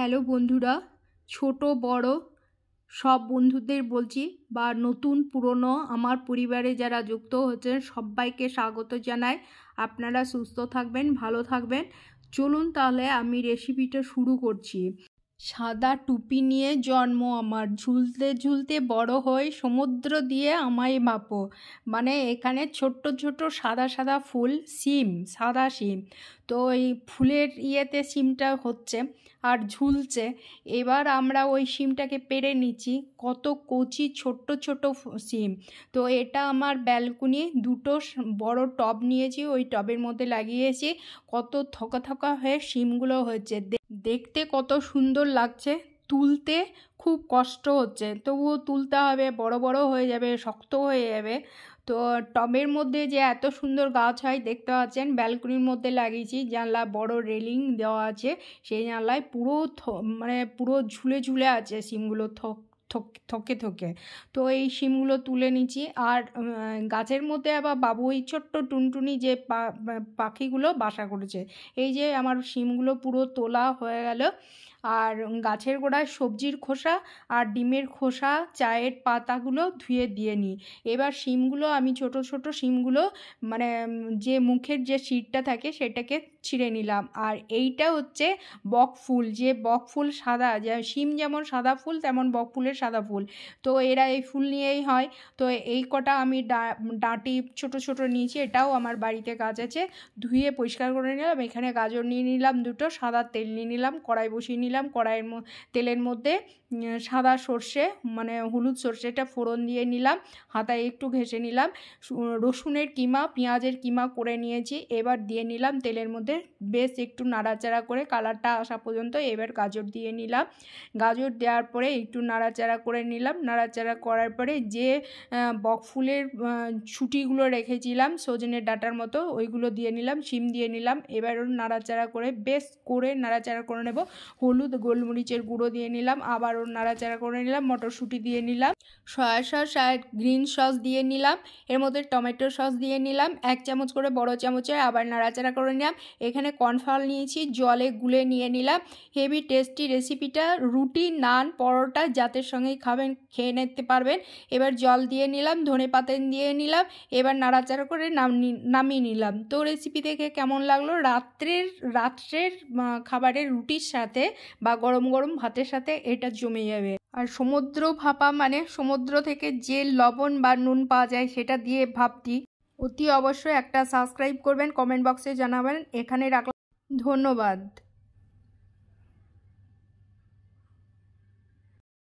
Hello বন্ধুরা, ছোট বড় সব বন্ধুদের বলছি বা নতুন পুরনো আমার পরিবারে যারা যুক্ত হচ্ছেন সবাইকে স্বাগত জানাই। আপনারা সুস্থ থাকবেন, ভালো থাকবেন। চলুন তাহলে আমি রেসিপিটা শুরু করছি। সাদা টুপি নিয়ে জন্ম আমার, ঝুলতে ঝুলতে বড় হয়ে সমুদ্র দিয়ে আমায় মাপো। মানে এখানে ছোট্ট ছোট্ট সাদা সাদা ফুল, সিম, সাদা সিম। তো এই ফুলের ইয়েতে সিমটা হচ্ছে আর ঝুলছে। এবার আমরা ওই সিমটাকে পেড়ে নিচ্ছি, কত কচি ছোট্ট ছোট সিম। তো এটা আমার ব্যালকনি, দুটো বড় টব নিয়েছি, ওই টবের মধ্যে লাগিয়েছি। কত থকা থকা হয়ে সিমগুলো হয়েছে, দেখতে কত সুন্দর লাগছে। তুলতে খুব কষ্ট হচ্ছে, তবুও তুলতে হবে, বড় বড় হয়ে যাবে, শক্ত হয়ে যাবে। তো টবের মধ্যে যে এত সুন্দর গাছ হয় দেখতে পাচ্ছেন, ব্যালকনির মধ্যে লাগিয়েছি, জানলা বড় রেলিং দেওয়া আছে, সেই জানলায় পুরো মানে পুরো ঝুলে ঝুলে আছে সিমগুলো, থকে থকে। তো এই শিমগুলো তুলে নিচ্ছি। আর গাছের মধ্যে আবার বাবুই ছোট্ট টুনটুনি যে পাখিগুলো বাসা করেছে। এই যে আমার শিমগুলো পুরো তোলা হয়ে গেল। আর গাছের গোড়ায় সবজির খোসা আর ডিমের খোসা, চায়ের পাতাগুলো ধুয়ে দিয়ে নিই। এবার শিমগুলো আমি ছোট ছোট শিমগুলো মানে যে মুখের যে শিরটা থাকে সেটাকে ছিঁড়ে নিলাম। আর এইটা হচ্ছে বক ফুল, যে বক ফুল সাদা, যে শিম যেমন সাদা ফুল তেমন বক ফুলের সাদা ফুল। তো এরা এই ফুল নিয়েই হয়। তো এই কটা আমি ডাঁটি ছোট ছোট নিয়েছি, এটাও আমার বাড়িতে গাছ আছে, ধুয়ে পরিষ্কার করে নিলাম। এখানে গাজর নিয়ে নিলাম দুটো, সাদা তেল নিয়ে নিলাম, কড়াই বসিয়ে নিলাম। কড়াইয়ের তেলের মধ্যে সাদা সর্ষে মানে হলুদ সর্ষেটা ফোড়ন দিয়ে নিলাম, হাতায় একটু ঘষে নিলাম। রসুনের কিমা, পেঁয়াজের কিমা করে নিয়েছি, এবার দিয়ে নিলাম তেলের মধ্যে, বেশ একটু নাড়াচাড়া করে কালারটা আসা পর্যন্ত। এবার গাজর দিয়ে নিলাম, গাজর দেওয়ার পরে একটু নাড়াচাড়া করে নিলাম। নাড়াচাড়া করার পরে যে বকফুলের ছুটিগুলো রেখেছিলাম সজনের ডাঁটার মতো, ওইগুলো দিয়ে নিলাম, শিম দিয়ে নিলাম। এবার নাড়াচাড়া করে বেশ করে নাড়াচাড়া করে নেব। হলুদ গোলমরিচের গুঁড়ো দিয়ে নিলাম, আবার নাড়াচাড়া করে নিলাম। মটরশুঁটি দিয়ে নিলাম, সয়া সস আর গ্রিন সস দিয়ে নিলাম, এর মধ্যে টমেটো সস দিয়ে নিলাম 1 চামচ করে, বড় চামচে। আবার নাড়াচাড়া করে নিলাম। এখানে কর্নফ্লাওয়ার নিয়েছি, জলে গুলে নিয়ে নিলাম। হেভি টেস্টি রেসিপিটা, রুটি, নান, পরোটা যাদের সঙ্গেই খাবেন খেয়ে নিতে পারবেন। এবার জল দিয়ে নিলাম, ধনেপাতা দিয়ে নিলাম, এবার নাড়াচাড়া করে নামিয়ে নিলাম। তো রেসিপি দেখে কেমন লাগলো? রাত্রের খাবারের রুটির সাথে বা গরম গরম ভাতের সাথে এটা জমে যাবে। আর সমুদ্র ভাপা মানে সমুদ্র থেকে যে লবণ বা নুন পাওয়া যায় সেটা দিয়ে ভাপটি। অতি অবশ্যই একটা সাবস্ক্রাইব করবেন, কমেন্ট বক্সে জানাবেন। এখানে রাখলাম, ধন্যবাদ।